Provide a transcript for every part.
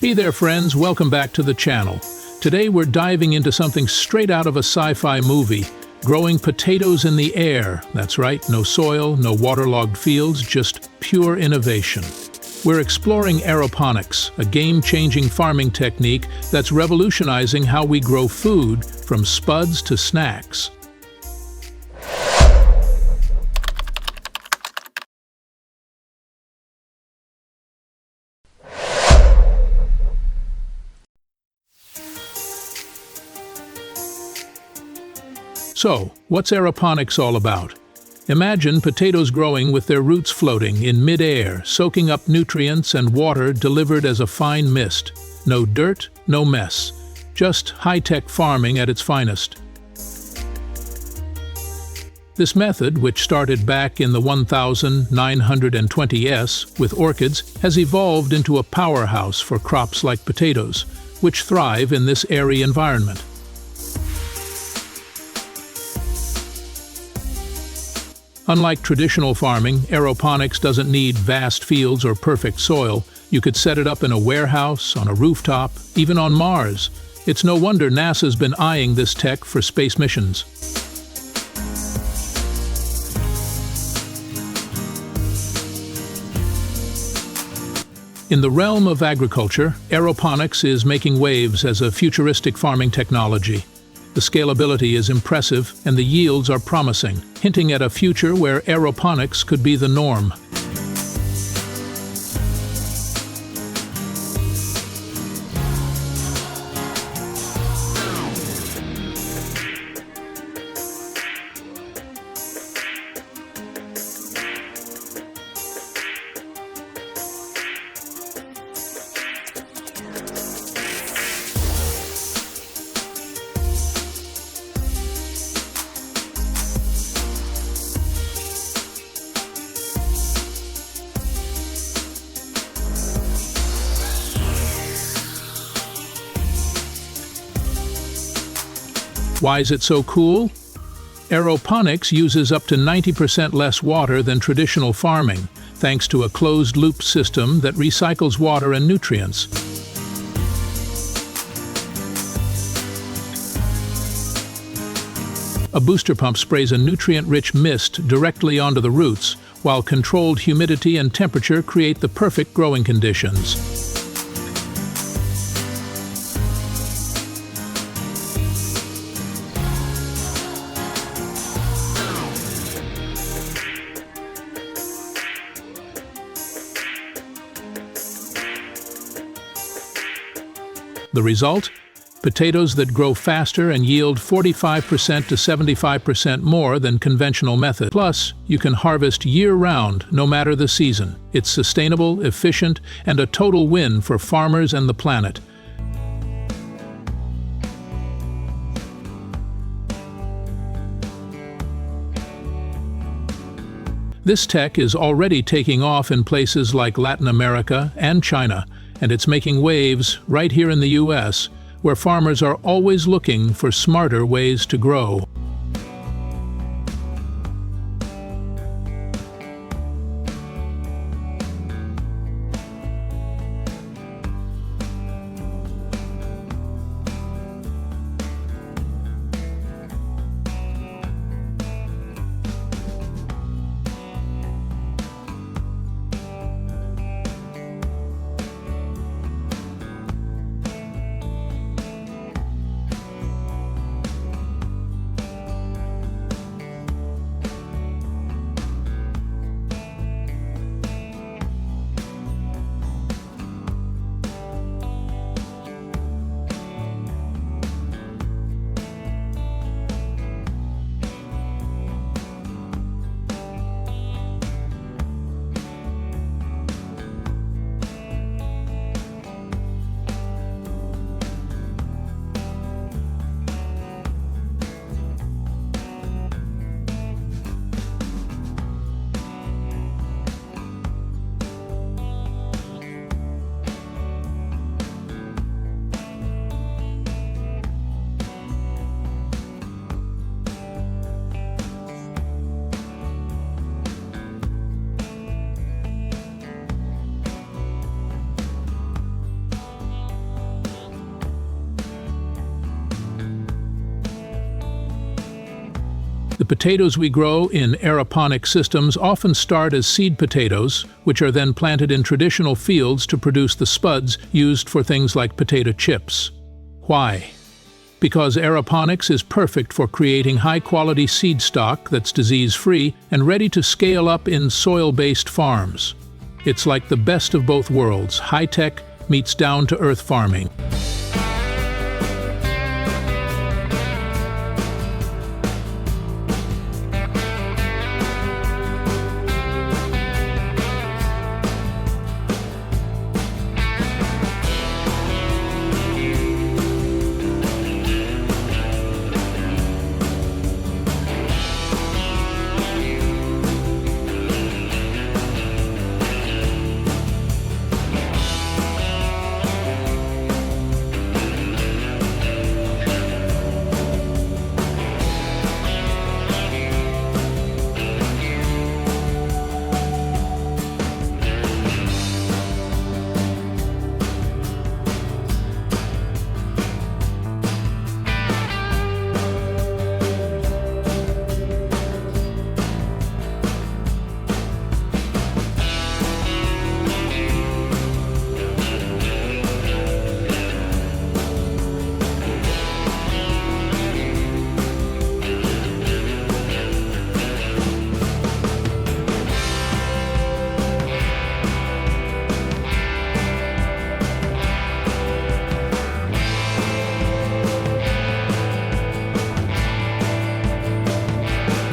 Hey there friends, welcome back to the channel. Today we're diving into something straight out of a sci-fi movie, growing potatoes in the air. That's right, no soil, no waterlogged fields, just pure innovation. We're exploring aeroponics, a game-changing farming technique that's revolutionizing how we grow food, from spuds to snacks. So, what's aeroponics all about? Imagine potatoes growing with their roots floating in mid-air, soaking up nutrients and water delivered as a fine mist. No dirt, no mess. Just high-tech farming at its finest. This method, which started back in the 1920s with orchids, has evolved into a powerhouse for crops like potatoes, which thrive in this airy environment. Unlike traditional farming, aeroponics doesn't need vast fields or perfect soil. You could set it up in a warehouse, on a rooftop, even on Mars. It's no wonder NASA's been eyeing this tech for space missions. In the realm of agriculture, aeroponics is making waves as a futuristic farming technology. The scalability is impressive and the yields are promising, hinting at a future where aeroponics could be the norm. Why is it so cool? Aeroponics uses up to 90% less water than traditional farming, thanks to a closed-loop system that recycles water and nutrients. A booster pump sprays a nutrient-rich mist directly onto the roots, while controlled humidity and temperature create the perfect growing conditions. The result? Potatoes that grow faster and yield 45% to 75% more than conventional methods. Plus, you can harvest year-round, no matter the season. It's sustainable, efficient, and a total win for farmers and the planet. This tech is already taking off in places like Latin America and China, and it's making waves right here in the US, where farmers are always looking for smarter ways to grow. The potatoes we grow in aeroponic systems often start as seed potatoes, which are then planted in traditional fields to produce the spuds used for things like potato chips. Why? Because aeroponics is perfect for creating high-quality seed stock that's disease-free and ready to scale up in soil-based farms. It's like the best of both worlds, high-tech meets down-to-earth farming.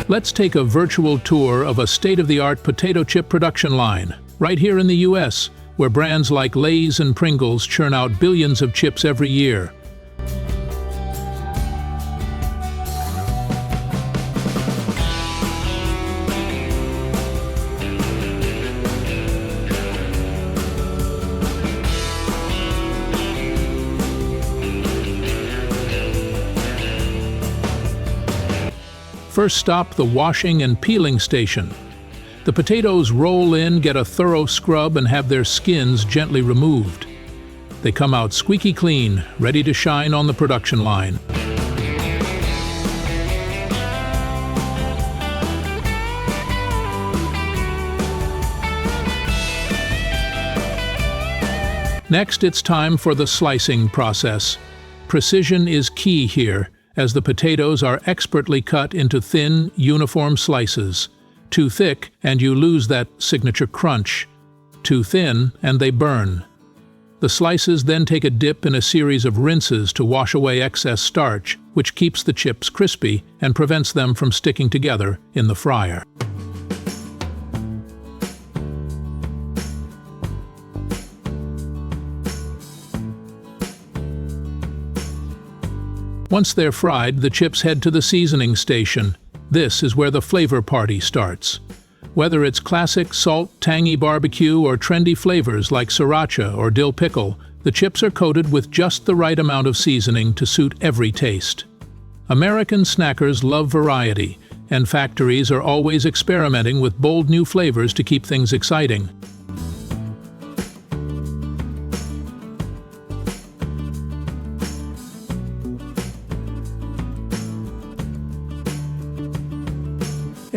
Let's take a virtual tour of a state-of-the-art potato chip production line, right here in the US, where brands like Lay's and Pringles churn out billions of chips every year. First stop, the washing and peeling station. The potatoes roll in, get a thorough scrub, and have their skins gently removed. They come out squeaky clean, ready to shine on the production line. Next, it's time for the slicing process. Precision is key here, as the potatoes are expertly cut into thin, uniform slices. Too thick, and you lose that signature crunch. Too thin, and they burn. The slices then take a dip in a series of rinses to wash away excess starch, which keeps the chips crispy and prevents them from sticking together in the fryer. Once they're fried, the chips head to the seasoning station. This is where the flavor party starts. Whether it's classic salt, tangy barbecue or trendy flavors like sriracha or dill pickle, the chips are coated with just the right amount of seasoning to suit every taste. American snackers love variety, and factories are always experimenting with bold new flavors to keep things exciting.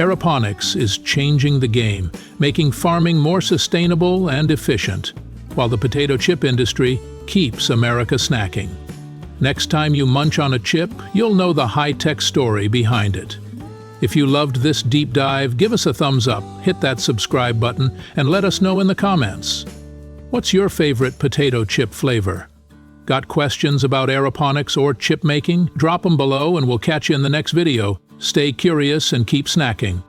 Aeroponics is changing the game, making farming more sustainable and efficient, while the potato chip industry keeps America snacking. Next time you munch on a chip, you'll know the high-tech story behind it. If you loved this deep dive, give us a thumbs up, hit that subscribe button, and let us know in the comments. What's your favorite potato chip flavor? Got questions about aeroponics or chip making? Drop them below and we'll catch you in the next video. Stay curious and keep snacking.